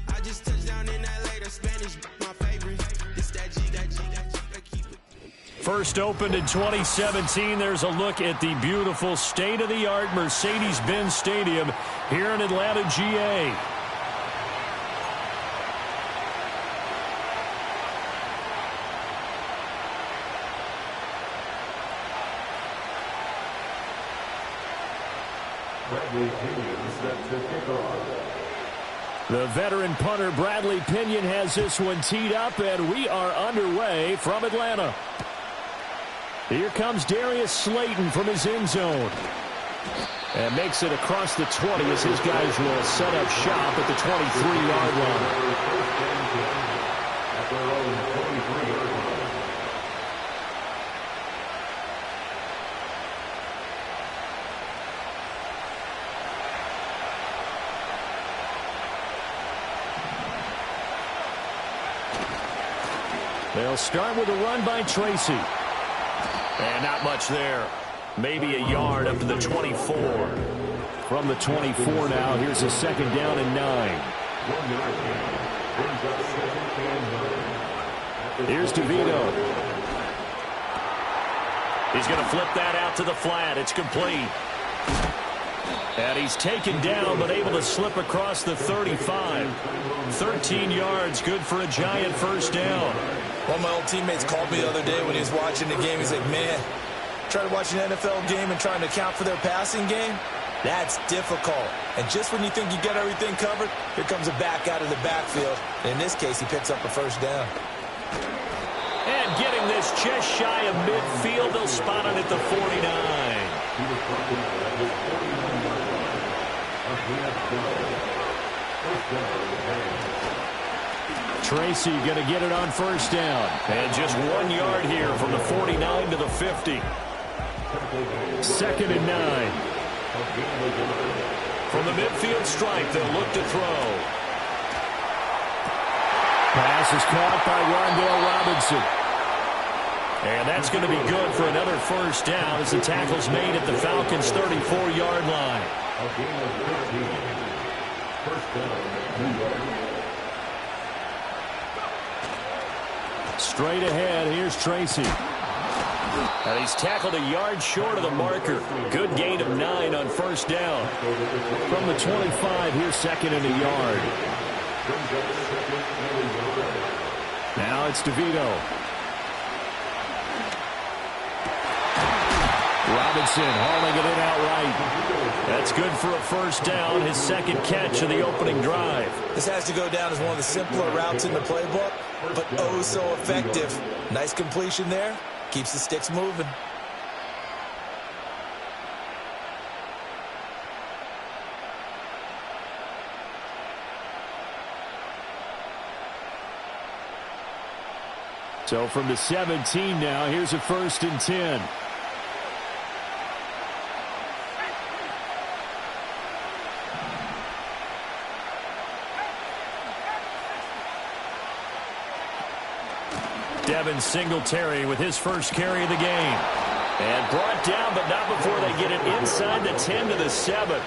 I just touched down in LA, the Spanish, my favorite. It's that G. First opened in 2017. There's a look at the beautiful state-of-the-art Mercedes-Benz Stadium here in Atlanta, GA. The veteran punter Bradley Pinion has this one teed up, and we are underway from Atlanta. Here comes Darius Slayton from his end zone. And makes it across the 20 as his guys will set up shop at the 23-yard line. They'll start with a run by Tracy. And not much there. Maybe a yard up to the 24. From the 24 now, here's a second down and 9. Here's DeVito. He's going to flip that out to the flat. It's complete. And he's taken down, but able to slip across the 35. 13 yards, good for a Giant first down. One of my old teammates called me the other day when he was watching the game. He's like, man, trying to watch an NFL game and trying to account for their passing game? That's difficult. And just when you think you get everything covered, here comes a back out of the backfield. And in this case, he picks up a first down. And getting this just shy of midfield, they'll spot it at the 49. Tracy going to get it on first down. And just 1 yard here from the 49 to the 50. Second and 9. From the midfield stripe, they'll look to throw. Pass is caught by Rondale Robinson. And that's going to be good for another first down as the tackle's made at the Falcons' 34-yard line. Straight ahead, here's Tracy. And he's tackled a yard short of the marker. Good gain of 9 on first down. From the 25, here's second and a yard. Now it's DeVito. Robinson hauling it in outright. That's good for a first down, his second catch of the opening drive. This has to go down as one of the simpler routes in the playbook, but oh so effective. Nice completion there. Keeps the sticks moving. So from the 17 now, here's a first and 10. Devin Singletary with his first carry of the game. And brought down, but not before they get it inside the 10 to the 7.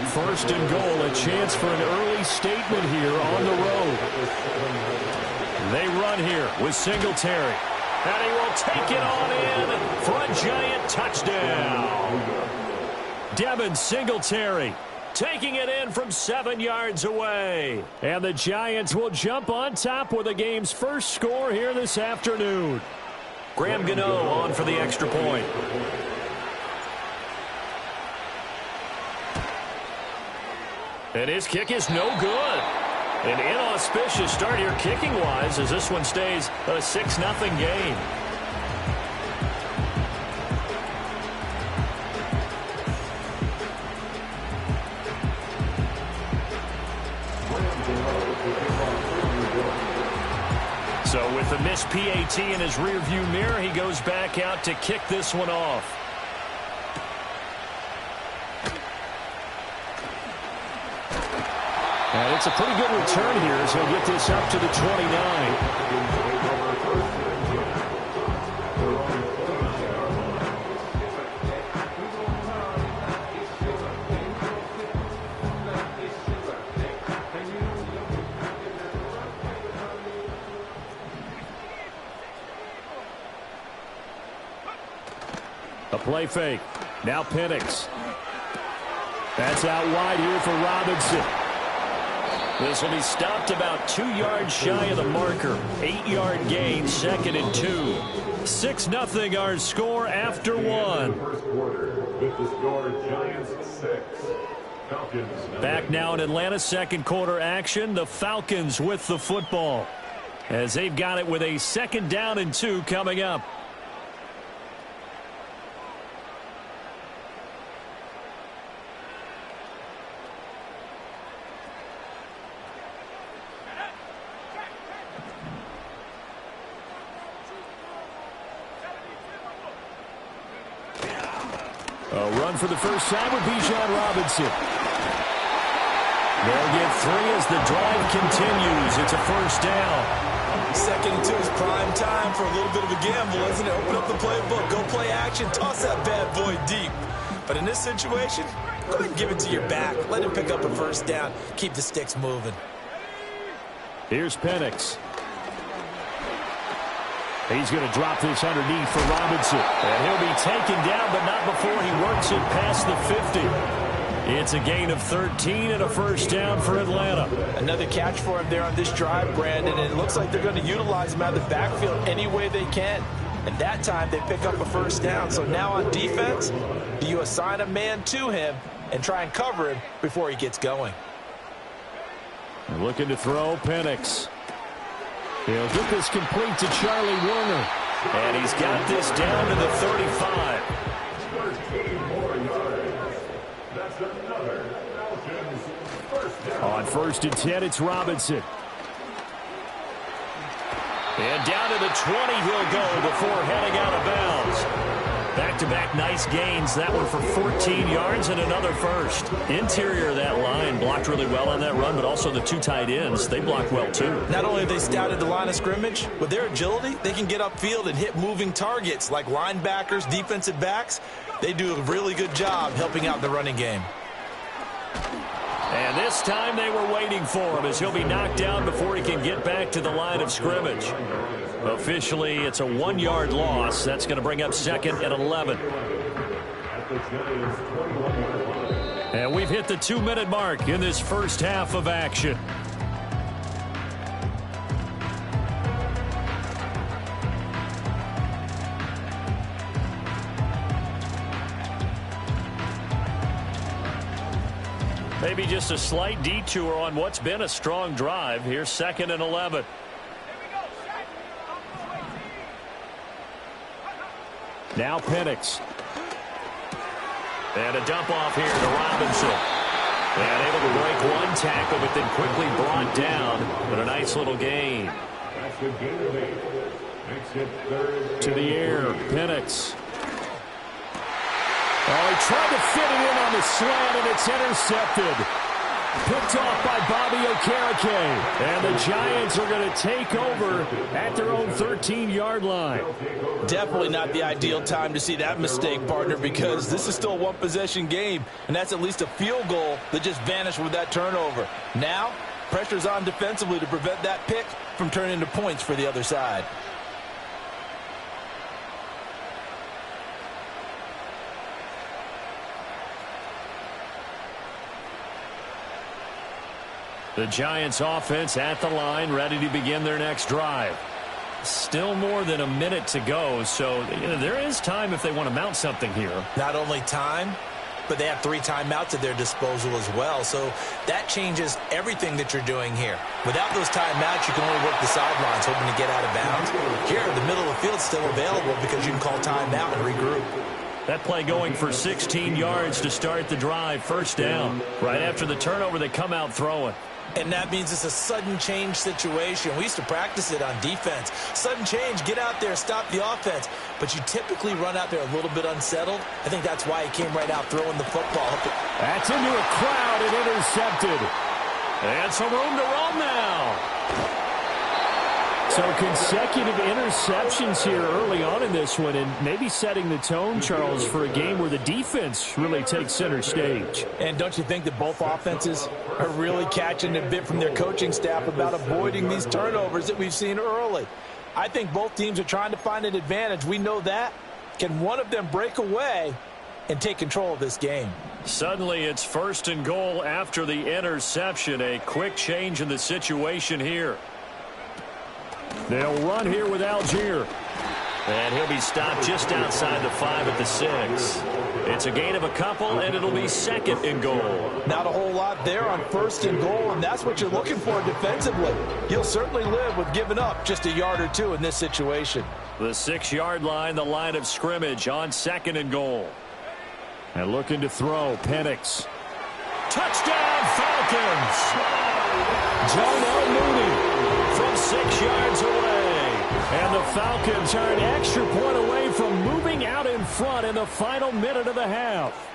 First and goal, a chance for an early statement here on the road. They run here with Singletary. And he will take it on in for a Giant touchdown. Devin Singletary taking it in from 7 yards away. And the Giants will jump on top with the game's first score here this afternoon. Graham Gano on for the extra point. And his kick is no good. An inauspicious start here kicking-wise as this one stays a 6-0 game. So with the missed PAT in his rearview mirror, he goes back out to kick this one off. And it's a pretty good return here as he'll get this up to the 29. A play fake. Now Penix. That's out wide here for Robinson. This will be stopped about 2 yards shy of the marker. 8-yard gain, 2nd and 2. 6-0 our score after one. First quarter with the score Giants 6. Falcons. Back now in Atlanta's second quarter action. The Falcons with the football as they've got it with a 2nd down and 2 coming up. A run for the first time with Bijan Robinson. They'll get 3 as the drive continues. It's a first down. 2nd and 2 is prime time for a little bit of a gamble, isn't it? Open up the playbook, go play action, toss that bad boy deep. But in this situation, go ahead and give it to your back. Let him pick up a first down. Keep the sticks moving. Here's Penix. He's going to drop this underneath for Robinson. And he'll be taken down, but not before he works it past the 50. It's a gain of 13 and a first down for Atlanta. Another catch for him there on this drive, Brandon, and it looks like they're going to utilize him out of the backfield any way they can. And that time they pick up a first down. So now on defense, do you assign a man to him and try and cover him before he gets going? They're looking to throw Penix. He'll get this complete to Charlie Warner. And he's got this down to the 35. 13 more yards. That's another Falcons first down. On 1st and 10, it's Robinson. And down to the 20 he'll go before heading out of bounds. Back-to-back nice gains. That one for 14 yards and another first. Interior of that line blocked really well on that run, but also the 2 tight ends. They blocked well, too. Not only have they scouted the line of scrimmage, with their agility, they can get upfield and hit moving targets like linebackers, defensive backs. They do a really good job helping out the running game. And this time they were waiting for him as he'll be knocked down before he can get back to the line of scrimmage. Officially, it's a 1-yard loss. That's going to bring up 2nd and 11. And we've hit the 2-minute mark in this first half of action. Maybe just a slight detour on what's been a strong drive. Here's 2nd and 11. Now Penix. And a dump off here to Robinson. And able to break one tackle, but then quickly brought down. But a nice little gain. That's a gain of 8. Makes it 3rd. To the air, Penix. Oh, he tried to fit it in on the slant, and it's intercepted. Picked off by Bobby Okereke. And the Giants are going to take over at their own 13-yard line. Definitely not the ideal time to see that mistake, partner, because this is still a one-possession game, and that's at least a field goal that just vanished with that turnover. Now, pressure's on defensively to prevent that pick from turning into points for the other side. The Giants offense at the line, ready to begin their next drive. Still more than a minute to go, so there is time if they want to mount something here. Not only time, but they have 3 timeouts at their disposal as well. So that changes everything that you're doing here. Without those timeouts, you can only work the sidelines, hoping to get out of bounds. Here, the middle of the field's still available because you can call timeout and regroup. That play going for 16 yards to start the drive. First down. Right after the turnover, they come out throwing. And that means it's a sudden change situation. We used to practice it on defense. Sudden change, get out there, stop the offense. But you typically run out there a little bit unsettled. I think that's why he came right out throwing the football. That's into a crowd and intercepted. And some room to roam now. So consecutive interceptions here early on in this one, and maybe setting the tone, Charles, for a game where the defense really takes center stage. And don't you think that both offenses are really catching a bit from their coaching staff about avoiding these turnovers that we've seen early? I think both teams are trying to find an advantage. We know that. Can one of them break away and take control of this game? Suddenly it's 1st and goal after the interception. A quick change in the situation here. They'll run here with Algier. And he'll be stopped just outside the 5 at the 6. It's a gain of a couple, and it'll be 2nd and goal. Not a whole lot there on 1st and goal, and that's what you're looking for defensively. You'll certainly live with giving up just a yard or 2 in this situation. The 6-yard line, the line of scrimmage on 2nd and goal. And looking to throw, Penix. Touchdown, Falcons! John Mooney from 6 yards away. And the Falcons are an extra point away from moving out in front in the final minute of the half.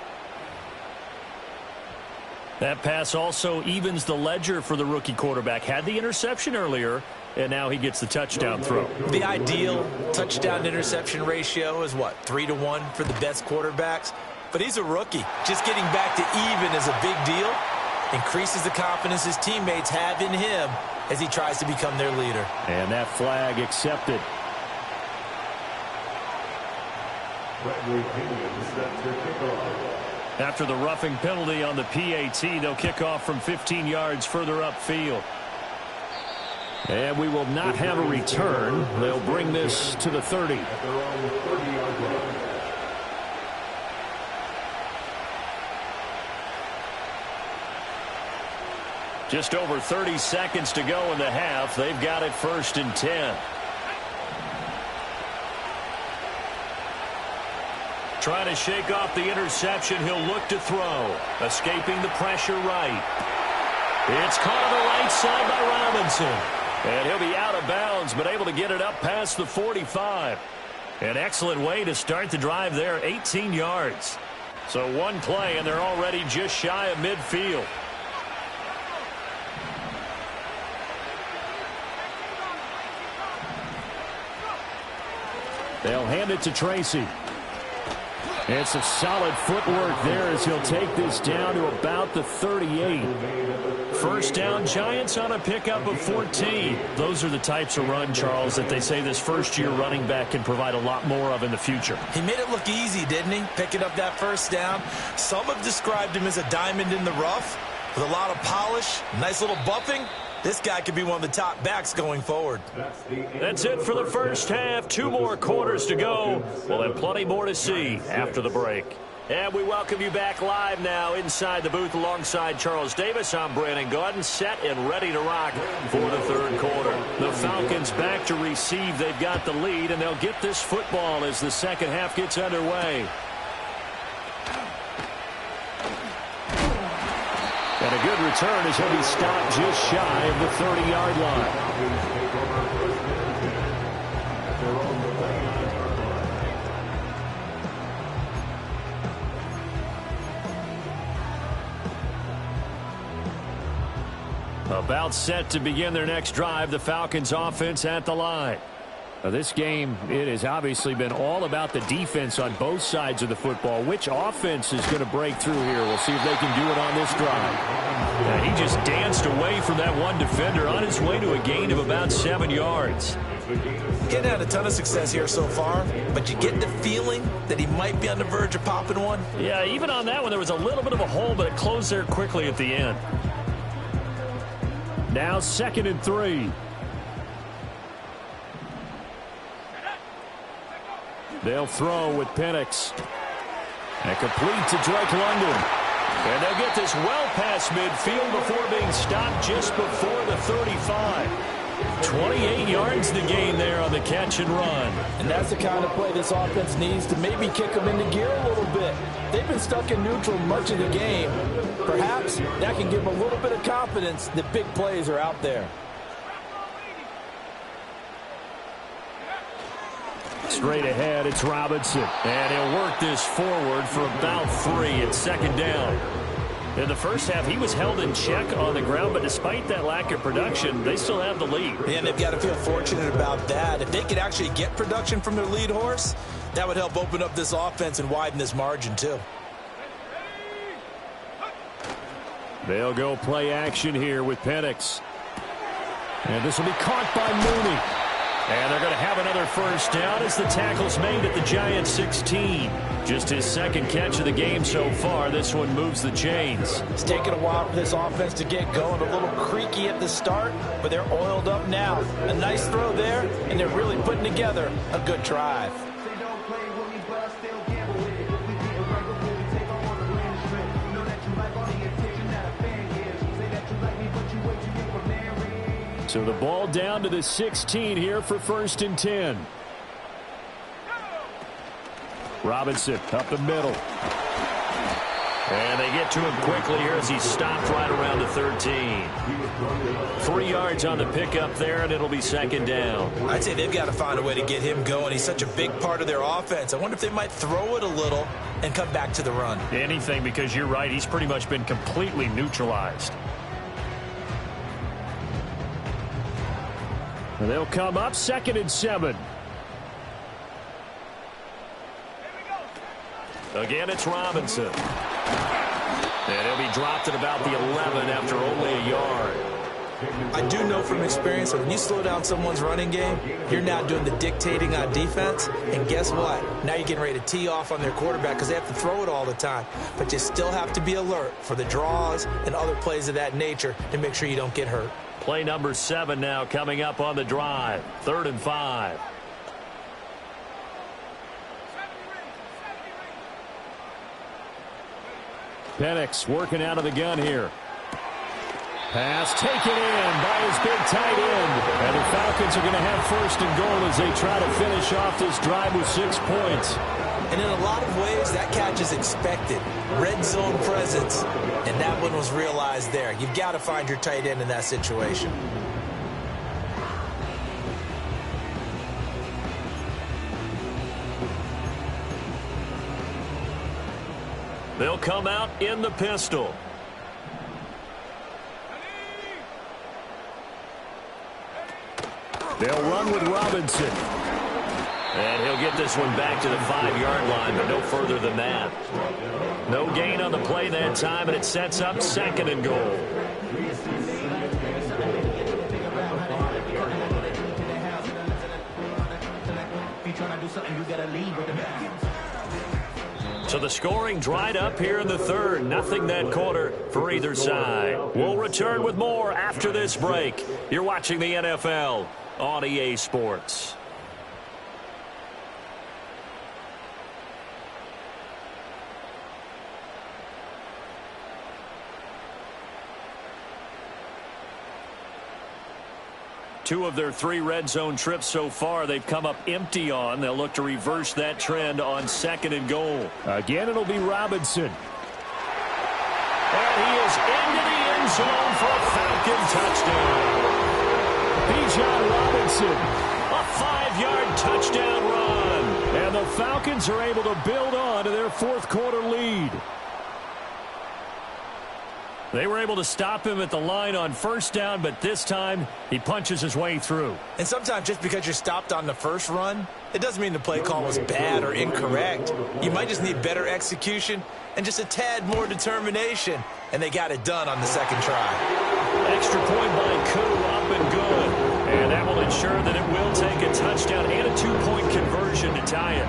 That pass also evens the ledger for the rookie quarterback. Had the interception earlier, and now he gets the touchdown throw. The ideal touchdown-interception ratio is, what, 3-to-1 for the best quarterbacks? But he's a rookie. Just getting back to even is a big deal. Increases the confidence his teammates have in him as he tries to become their leader. And that flag accepted. After the roughing penalty on the PAT, they'll kick off from 15 yards further upfield. And we will not have a return. They'll bring this to the 30. Just over 30 seconds to go in the half. They've got it 1st and 10. Trying to shake off the interception. He'll look to throw. Escaping the pressure right. It's caught on the right side by Robinson. And he'll be out of bounds, but able to get it up past the 45. An excellent way to start the drive there, 18 yards. So one play, and they're already just shy of midfield. They'll hand it to Tracy. It's a solid footwork there as he'll take this down to about the 38. First down, Giants on a pickup of 14. Those are the types of run, Charles, that they say this first-year running back can provide a lot more of in the future. He made it look easy, didn't he? Picking up that first down. Some have described him as a diamond in the rough with a lot of polish, nice little buffing. This guy could be one of the top backs going forward. That's it for the first half. 2 more quarters to go. We'll have plenty more to see after the break. And we welcome you back live now inside the booth alongside Charles Davis. I'm Brandon Gaudin, set and ready to rock for the 3rd quarter. The Falcons back to receive. They've got the lead, and they'll get this football as the second half gets underway. And a good return as he'll be stopped just shy of the 30-yard line. About set to begin their next drive, the Falcons offense at the line. Now this game, it has obviously been all about the defense on both sides of the football. Which offense is going to break through here? We'll see if they can do it on this drive. Now, he just danced away from that one defender on his way to a gain of about 7 yards. Getting had a ton of success here so far, but you get the feeling that he might be on the verge of popping one. Yeah, even on that one, there was a little bit of a hole, but it closed there quickly at the end. Now 2nd and 3. They'll throw with Penix. And complete to Drake London. And they'll get this well past midfield before being stopped just before the 35. 28 yards to gain there on the catch and run. And that's the kind of play this offense needs to maybe kick them into gear a little bit. They've been stuck in neutral much of the game. Perhaps that can give them a little bit of confidence that big plays are out there. Straight ahead, it's Robinson. And he'll work this forward for about 3 at second down. In the first half, he was held in check on the ground, but despite that lack of production, they still have the lead. And they've got to feel fortunate about that. If they could actually get production from their lead horse, that would help open up this offense and widen this margin too. They'll go play action here with Penix. And this will be caught by Mooney. And they're going to have another first down as the tackle's made at the Giants 16. Just his second catch of the game so far. This one moves the chains. It's taken a while for this offense to get going. A little creaky at the start, but they're oiled up now. A nice throw there, and they're really putting together a good drive. So the ball down to the 16 here for 1st and 10. Robinson up the middle. And they get to him quickly here as he's stopped right around the 13. 3 yards on the pickup there, and it'll be second down. I'd say they've got to find a way to get him going. He's such a big part of their offense. I wonder if they might throw it a little and come back to the run. Anything, because you're right, he's pretty much been completely neutralized. And they'll come up 2nd and 7. Again, it's Robinson. And he'll be dropped at about the 11 after only a yard. I do know from experience that when you slow down someone's running game, you're now doing the dictating on defense. And guess what? Now you're getting ready to tee off on their quarterback because they have to throw it all the time. But you still have to be alert for the draws and other plays of that nature to make sure you don't get hurt. Play number 7 now coming up on the drive. 3rd and 5. Penix working out of the gun here. Pass taken in by his big tight end. And the Falcons are going to have 1st and goal as they try to finish off this drive with 6 points. And in a lot of ways, that catch is expected. Red zone presence. And that one was realized there. You've got to find your tight end in that situation. They'll come out in the pistol. They'll run with Robinson. And he'll get this one back to the 5-yard line, but no further than that. No gain on the play that time, and it sets up 2nd and goal. So the scoring dried up here in the 3rd. Nothing that quarter for either side. We'll return with more after this break. You're watching the NFL on EA Sports. Two of their 3 red zone trips so far they've come up empty on. They'll look to reverse that trend on 2nd and goal. Again, it'll be Robinson. And he is into the end zone for a Falcon touchdown. Bijan Robinson, a 5-yard touchdown run. And the Falcons are able to build on to their 4th quarter lead. They were able to stop him at the line on 1st down, but this time he punches his way through. And sometimes just because you're stopped on the first run, it doesn't mean the play call was bad or incorrect. You might just need better execution and just a tad more determination. And they got it done on the 2nd try. Extra point by Koo, up and good. And that will ensure that it will take a touchdown and a 2-point conversion to tie it.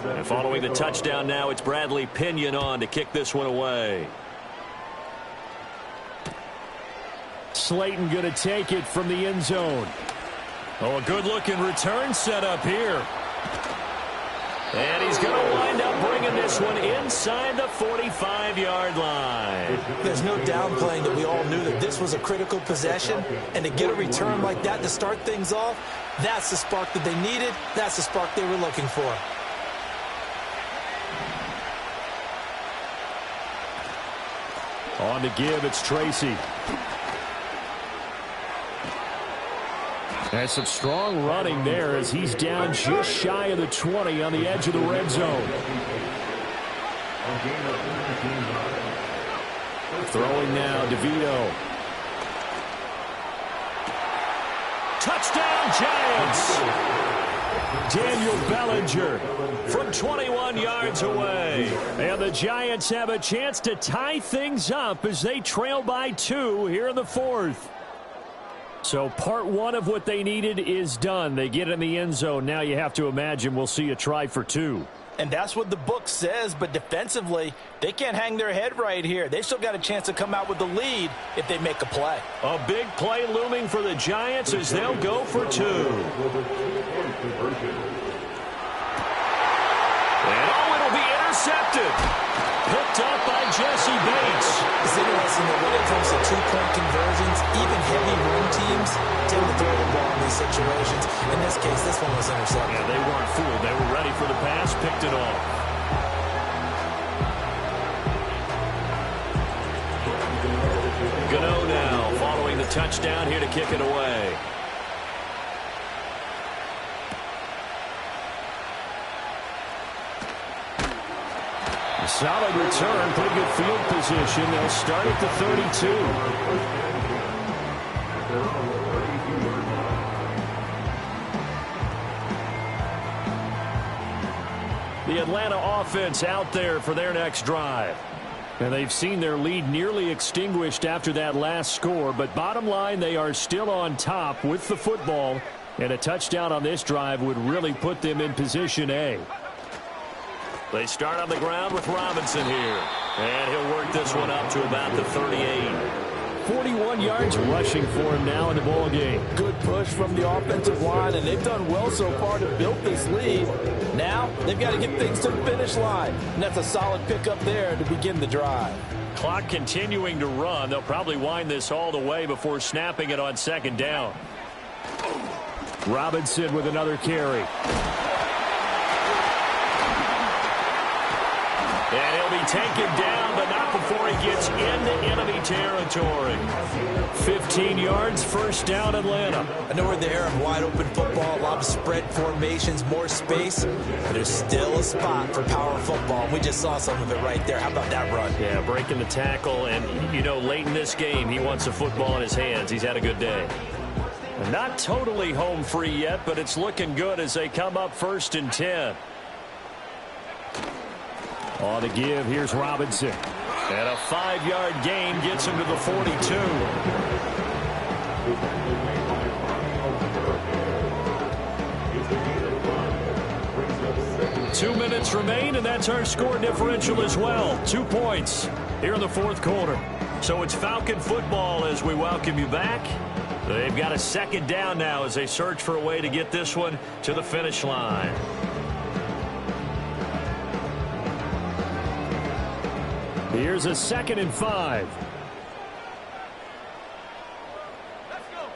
And following the touchdown now, it's Bradley Pinion on to kick this one away. Slayton going to take it from the end zone. Oh, a good-looking return set up here. And he's going to wind up bringing this one inside the 45-yard line. There's no downplaying that we all knew that this was a critical possession, and to get a return like that to start things off, that's the spark that they needed. That's the spark they were looking for. On to give, it's Tracy. And some strong running there as he's down just shy of the 20 on the edge of the red zone. Throwing now, DeVito. Touchdown, Giants! Daniel Bellinger from 21 yards away. And the Giants have a chance to tie things up as they trail by 2 here in the 4th. So part one of what they needed is done. They get in the end zone. Now you have to imagine we'll see a try for 2. And that's what the book says, but defensively, they can't hang their head right here. They still got a chance to come out with the lead if they make a play. A big play looming for the Giants as they'll go for 2. And it'll be intercepted. Picked up by Jesse Bates. It's interesting that when it comes to two-point conversions, even heavy run teams tend to throw the ball in these situations. In this case, this one was intercepted. Yeah, they weren't fooled. They were ready for the pass, picked it off. Gano now following the touchdown here to kick it away. Solid return, pretty good field position. They'll start at the 32. The Atlanta offense out there for their next drive. And they've seen their lead nearly extinguished after that last score. But bottom line, they are still on top with the football. And a touchdown on this drive would really put them in position A. They start on the ground with Robinson here. And he'll work this one up to about the 38. 41 yards rushing for him now in the ball game. Good push from the offensive line, and they've done well so far to build this lead. Now they've got to get things to the finish line. And that's a solid pickup there to begin the drive. Clock continuing to run. They'll probably wind this all the way before snapping it on second down. Robinson with another carry. And he'll be taken down, but not before he gets into enemy territory. 15 yards, first down, Atlanta. I know we're in the era of wide-open football, a lot of spread formations, more space, but there's still a spot for power football. We just saw some of it right there. How about that run? Yeah, breaking the tackle, and, you know, late in this game, he wants the football in his hands. He's had a good day. Not totally home free yet, but it's looking good as they come up 1st and 10. On the give, here's Robinson. And a 5-yard gain gets him to the 42. 2 minutes remain, and that's our score differential as well. 2 points here in the 4th quarter. So it's Falcon football as we welcome you back. They've got a second down now as they search for a way to get this one to the finish line. Here's a 2nd and 5. Let's go.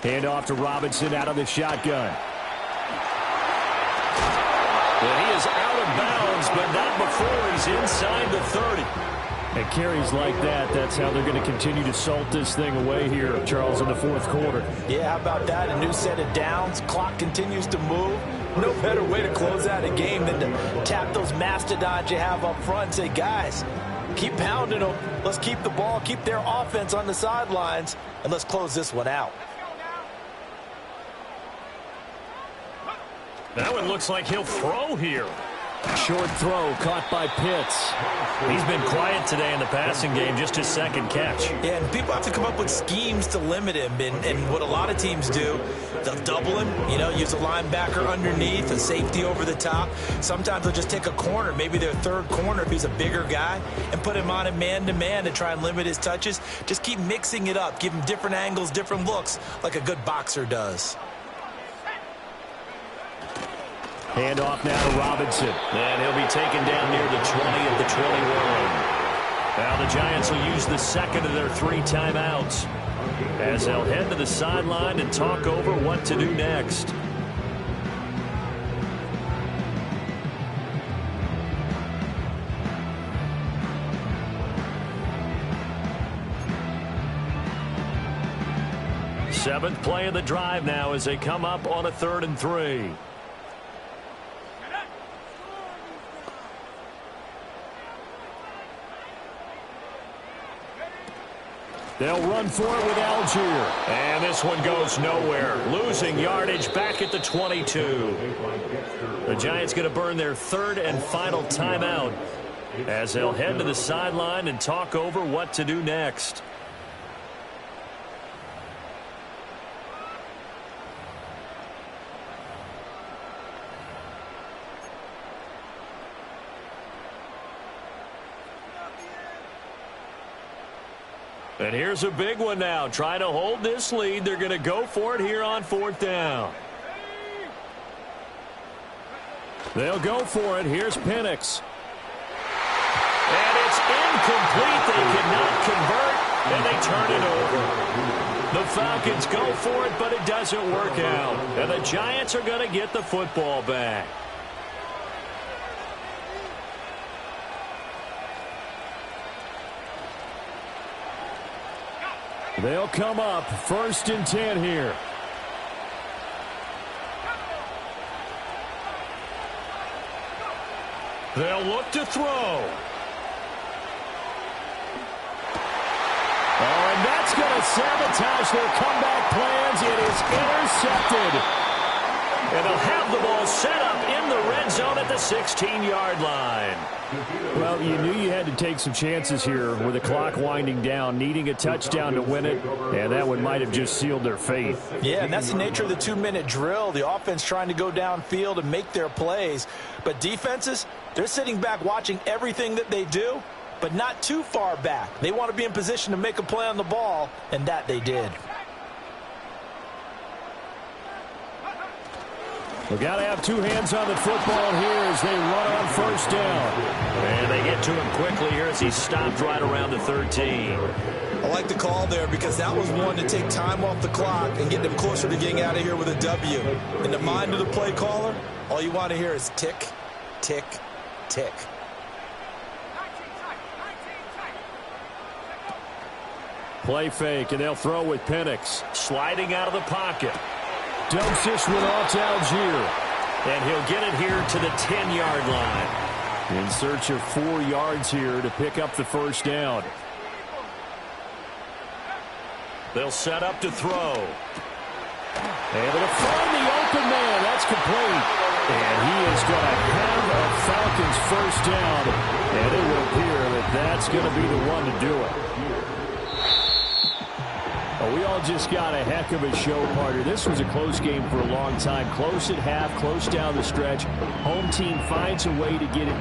Hand off to Robinson out of the shotgun. And he is out of bounds, but not before he's inside the 30. And carries like that, that's how they're going to continue to salt this thing away here, Charles, in the 4th quarter. Yeah, how about that? A new set of downs. Clock continues to move. No better way to close out a game than to tap those mastodons you have up front and say, guys, keep pounding them. Let's keep the ball, keep their offense on the sidelines, and let's close this one out. That one looks like he'll throw here. Short throw caught by Pitts. He's been quiet today in the passing game, just his second catch. Yeah, and people have to come up with schemes to limit him. And what a lot of teams do, they'll double him, use a linebacker underneath, a safety over the top. Sometimes they'll just take a corner, maybe their third corner if he's a bigger guy, and put him on a man-to-man to try and limit his touches. Just keep mixing it up. Give him different angles, different looks, like a good boxer does. Handoff now to Robinson. And he'll be taken down near the 20 at the 21. Now the Giants will use the second of their 3 timeouts as they'll head to the sideline and talk over what to do next. Seventh play of the drive now as they come up on a 3rd and 3. They'll run for it with Algier. And this one goes nowhere. Losing yardage back at the 22. The Giants going to burn their 3rd and final timeout as they'll head to the sideline and talk over what to do next. And here's a big one now. Trying to hold this lead. They're going to go for it here on 4th down. They'll go for it. Here's Penix. And it's incomplete. They cannot convert, and they turn it over. The Falcons go for it, but it doesn't work out. And the Giants are going to get the football back. They'll come up 1st and 10 here. They'll look to throw. Oh, and that's going to sabotage their comeback plans. It is intercepted. And they'll have the ball set up in the red zone at the 16-yard line. Well, you knew you had to take some chances here with the clock winding down, needing a touchdown to win it, and that one might have just sealed their fate. Yeah, and that's the nature of the 2-minute drill. The offense trying to go downfield and make their plays. But defenses, they're sitting back watching everything that they do, but not too far back. They want to be in position to make a play on the ball, and that they did. We've got to have 2 hands on the football here as they run on 1st down. And they get to him quickly here as he's stopped right around the 13. I like the call there because that was one to take time off the clock and get them closer to getting out of here with a W. In the mind of the play caller, all you want to hear is tick, tick, tick. Play fake, and they'll throw with Penix. Sliding out of the pocket. Dumps this one off to Algier. And he'll get it here to the 10-yard line. In search of 4 yards here to pick up the 1st down. They'll set up to throw. Able to find the open man. That's complete. And he is going to have a Falcons 1st down. And it will appear that that's going to be the one to do it. Well, we all just got a heck of a show, partner. This was a close game for a long time. Close at half, close down the stretch. Home team finds a way to get it